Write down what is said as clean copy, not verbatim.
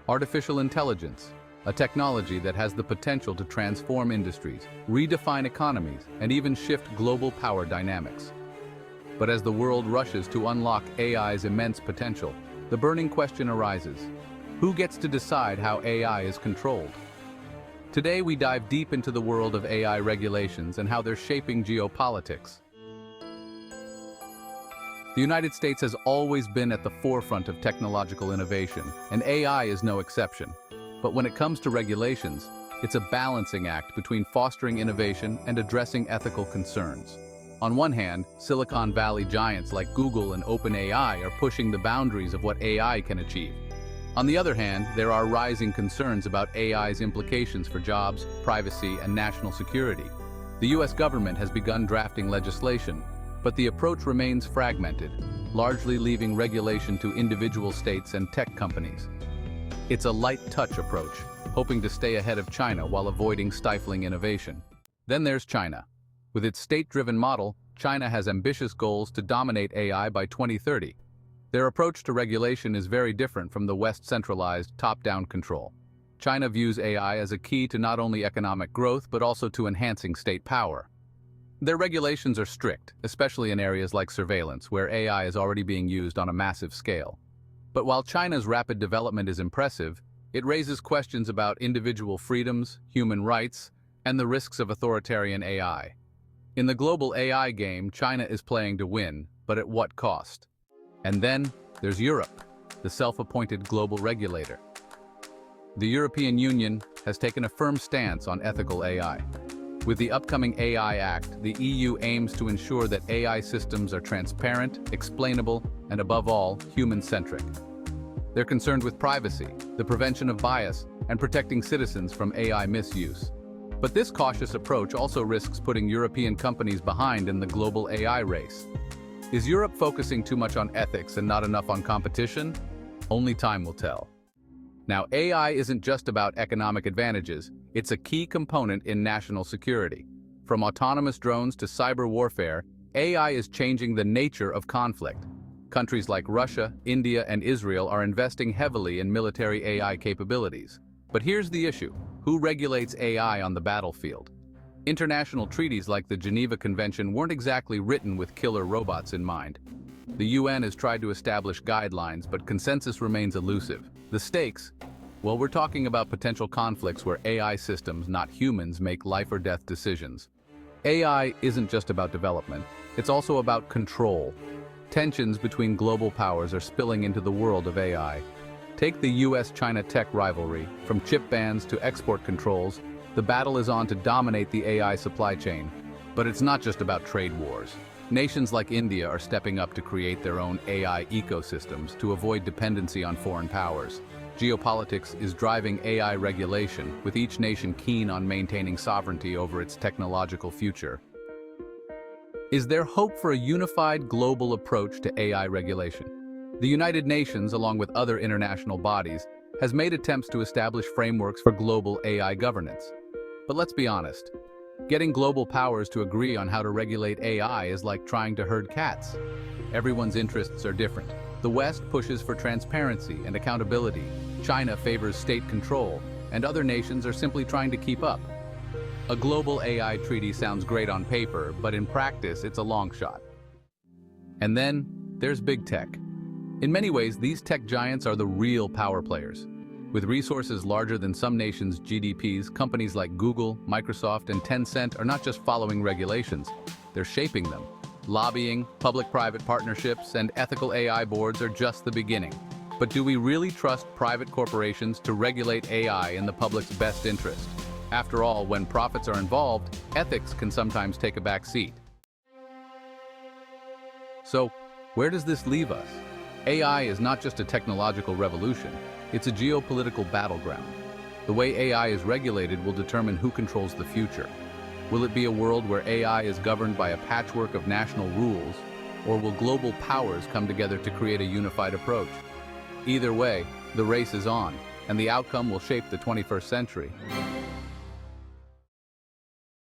Artificial intelligence, a technology that has the potential to transform industries, redefine economies, and even shift global power dynamics. But as the world rushes to unlock AI's immense potential, the burning question arises: who gets to decide how AI is controlled? Today we dive deep into the world of AI regulations and how they're shaping geopolitics. The United States has always been at the forefront of technological innovation, and AI is no exception. But when it comes to regulations, it's a balancing act between fostering innovation and addressing ethical concerns. On one hand, Silicon Valley giants like Google and OpenAI are pushing the boundaries of what AI can achieve. On the other hand, there are rising concerns about AI's implications for jobs, privacy, and national security. The US government has begun drafting legislation, but the approach remains fragmented, largely leaving regulation to individual states and tech companies. It's a light-touch approach, hoping to stay ahead of China while avoiding stifling innovation. Then there's China. With its state-driven model, China has ambitious goals to dominate AI by 2030. Their approach to regulation is very different from the West's centralized, top-down control. China views AI as a key to not only economic growth but also to enhancing state power. Their regulations are strict, especially in areas like surveillance, where AI is already being used on a massive scale. But while China's rapid development is impressive, it raises questions about individual freedoms, human rights, and the risks of authoritarian AI. In the global AI game, China is playing to win, but at what cost? And then there's Europe, the self-appointed global regulator. The European Union has taken a firm stance on ethical AI. With the upcoming AI Act, the EU aims to ensure that AI systems are transparent, explainable, and above all, human-centric. They're concerned with privacy, the prevention of bias, and protecting citizens from AI misuse. But this cautious approach also risks putting European companies behind in the global AI race. Is Europe focusing too much on ethics and not enough on competition? Only time will tell. Now, AI isn't just about economic advantages, it's a key component in national security. From autonomous drones to cyber warfare, AI is changing the nature of conflict. Countries like Russia, India, and Israel are investing heavily in military AI capabilities. But here's the issue: who regulates AI on the battlefield? International treaties like the Geneva Convention weren't exactly written with killer robots in mind. The UN has tried to establish guidelines, but consensus remains elusive. The stakes? Well, we're talking about potential conflicts where AI systems, not humans, make life or death decisions. AI isn't just about development, it's also about control. Tensions between global powers are spilling into the world of AI. Take the US-China tech rivalry. From chip bans to export controls, the battle is on to dominate the AI supply chain. But it's not just about trade wars. Nations like India are stepping up to create their own AI ecosystems to avoid dependency on foreign powers. Geopolitics is driving AI regulation, with each nation keen on maintaining sovereignty over its technological future. Is there hope for a unified global approach to AI regulation? The United Nations, along with other international bodies, has made attempts to establish frameworks for global AI governance. But let's be honest. Getting global powers to agree on how to regulate AI is like trying to herd cats. Everyone's interests are different. The West pushes for transparency and accountability, China favors state control, and other nations are simply trying to keep up. A global AI treaty sounds great on paper, but in practice it's a long shot. And then there's big tech. In many ways, these tech giants are the real power players. With resources larger than some nations' GDPs, companies like Google, Microsoft, and Tencent are not just following regulations, they're shaping them. Lobbying, public-private partnerships, and ethical AI boards are just the beginning. But do we really trust private corporations to regulate AI in the public's best interest? After all, when profits are involved, ethics can sometimes take a back seat. So, where does this leave us? AI is not just a technological revolution, it's a geopolitical battleground. The way AI is regulated will determine who controls the future. Will it be a world where AI is governed by a patchwork of national rules, or will global powers come together to create a unified approach? Either way, the race is on, and the outcome will shape the 21st century.